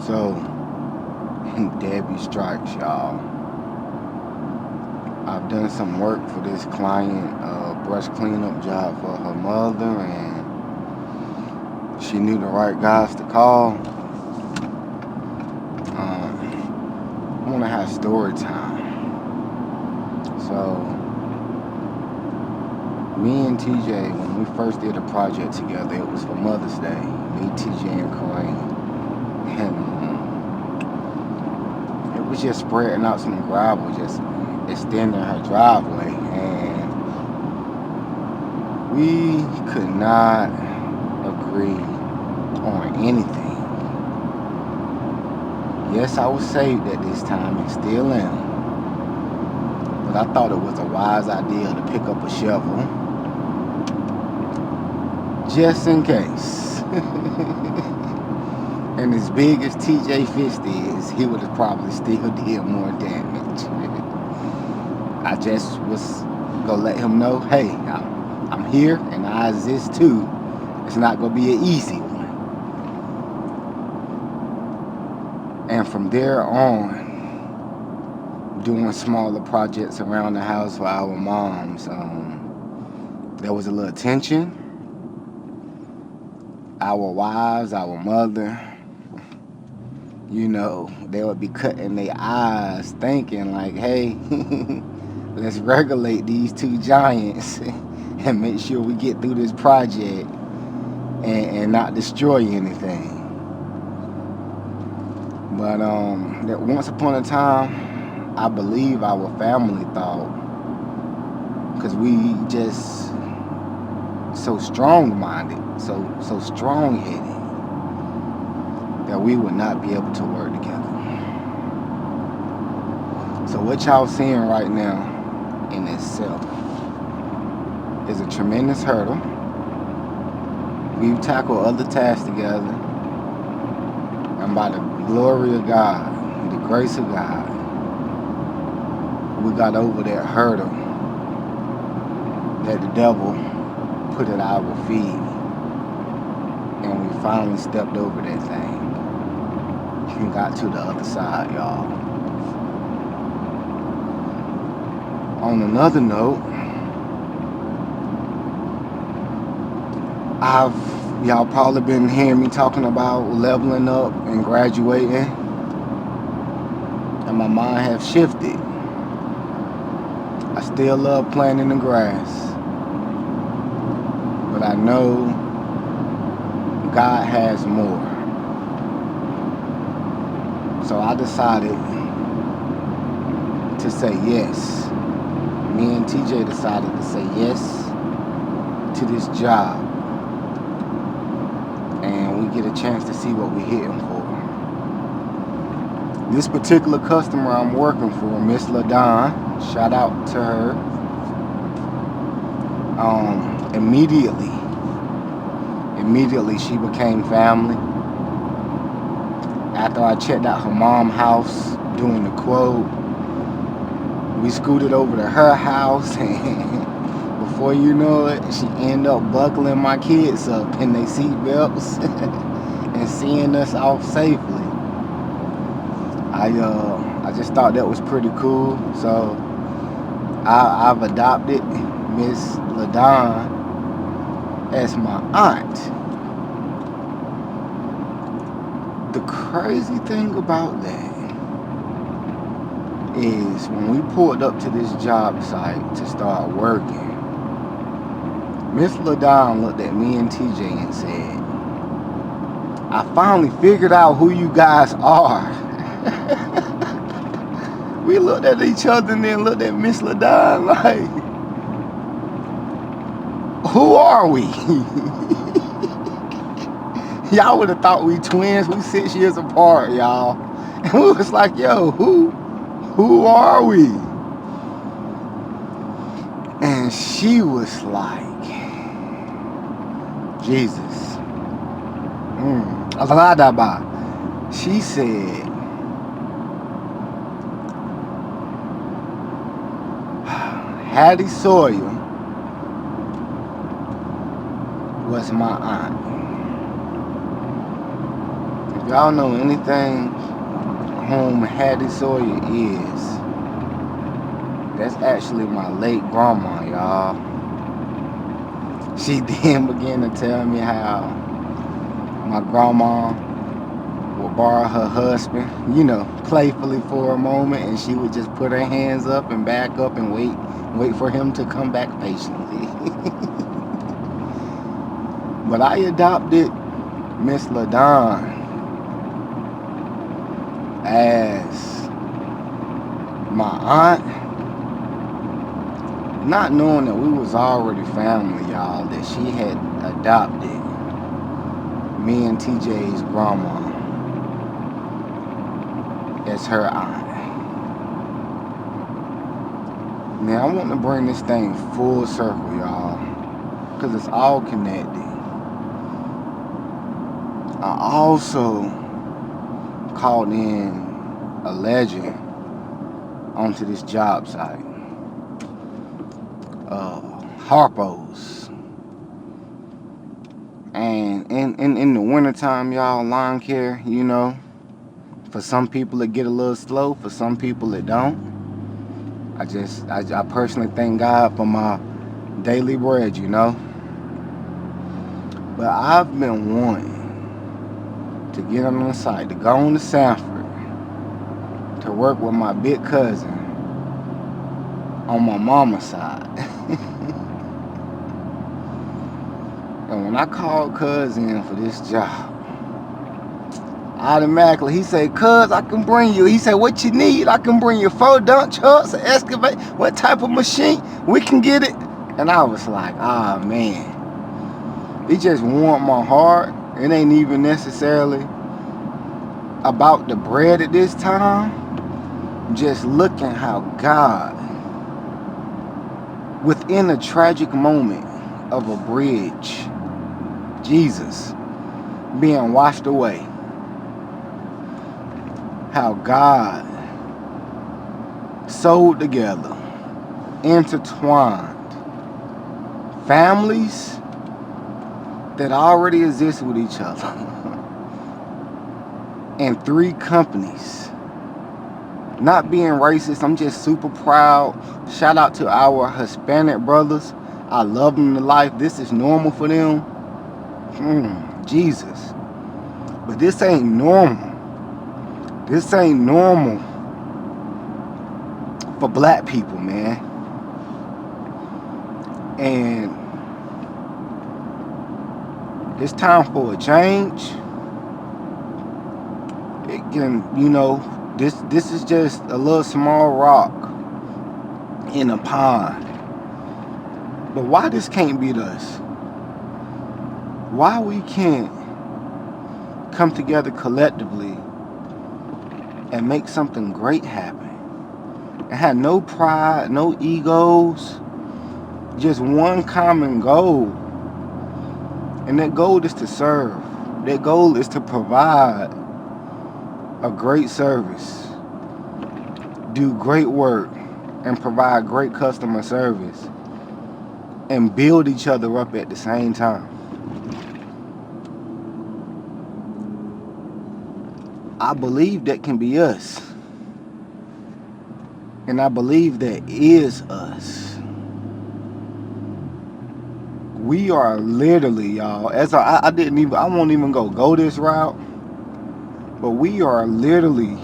So, Debbie Strikes, y'all. I've done some work for this client, brush cleanup job for her mother, and she knew the right guys to call. I want to have story time. So, me and TJ, when we first did a project together, it was for Mother's Day. Me, TJ, and Cary. And it was just spreading out some gravel, just extending her driveway. And we could not agree on anything. Yes, I was saved at this time and still am. But I thought it was a wise idea to pick up a shovel just in case. And as big as TJ Fist is, he would have probably still did more damage. I just was gonna let him know, hey, I'm here and I exist too. It's not gonna be an easy one. And from there on, doing smaller projects around the house for our moms, there was a little tension. Our wives, our mother, they would be cutting their eyes thinking like, hey, let's regulate these two giants and make sure we get through this project and not destroy anything. But that once upon a time, I believe our family thought, because we just so strong-minded, so strong-headed, that we would not be able to work together. So what y'all seeing right now in itself is a tremendous hurdle. We've tackled other tasks together, and by the glory of God, the grace of God, we got over that hurdle that the devil put at our feet, and we finally stepped over that thing and got to the other side, y'all. On another note, y'all probably been hearing me talking about leveling up and graduating, and my mind has shifted. I still love playing in the grass, but I know God has more. So I decided to say yes. Me and TJ decided to say yes to this job, and we get a chance to see what we're hitting for. This particular customer I'm working for, Miss LaDon, shout out to her. Immediately she became family. After I checked out her mom's house doing the quote, we scooted over to her house, and before you know it, she ended up buckling my kids up in their seat belts and seeing us off safely. I just thought that was pretty cool, so I've adopted Miss LaDon as my aunt. The crazy thing about that is when we pulled up to this job site to start working, Miss LaDon looked at me and TJ and said, I finally figured out who you guys are. We looked at each other and then looked at Miss LaDon like, who are we? Y'all would have thought we twins. We 6 years apart, y'all. And we was like, yo, who are we? And she was like, Jesus. She said, Hattie Sawyer was my aunt. If y'all know anything whom Hattie Sawyer is, that's actually my late grandma, y'all. She then began to tell me how my grandma would borrow her husband, playfully for a moment, and she would just put her hands up and back up and wait for him to come back patiently. But I adopted Miss LaDon as my aunt, not knowing that we was already family, y'all, that she had adopted me and TJ's grandma as her aunt. Now I want to bring this thing full circle, y'all, because it's all connected. I also called in a legend onto this job site, Harpo's. And in the wintertime, y'all, lawn care, for some people it get a little slow, for some people it don't. I personally thank God for my daily bread, But I've been wanting to get on the site, to go on to Sanford, to work with my big cousin on my mama's side. And when I called cuz in for this job, automatically he said, "Cuz, I can bring you." He said, "What you need? I can bring you 4 dump trucks, an excavator, what type of machine? We can get it." And I was like, man. It just warmed my heart. It ain't even necessarily about the bread at this time. Just looking how God, within a tragic moment of a bridge, Jesus being washed away, how God sewed together, intertwined families that already exist with each other and 3 companies. Not being racist, I'm just super proud. Shout out to our Hispanic brothers. I love them to life. This is normal for them. Jesus. But this ain't normal. This ain't normal for black people, man. And it's time for a change. It can, this is just a little small rock in a pond. But why this can't be us? Why we can't come together collectively and make something great happen? And have no pride, no egos, just one common goal. And that goal is to serve. That goal is to provide a great service, do great work, and provide great customer service, and build each other up at the same time. I believe that can be us. And I believe that is us. We are literally, y'all, I won't even go this route, but we are literally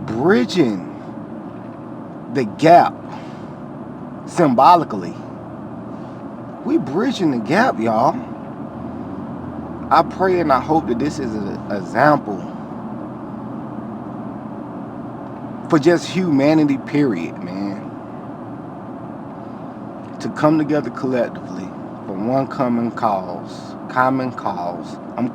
bridging the gap symbolically. We bridging the gap, y'all. I pray and I hope that this is an example for just humanity, period, man. To come together collectively for one common cause. I'm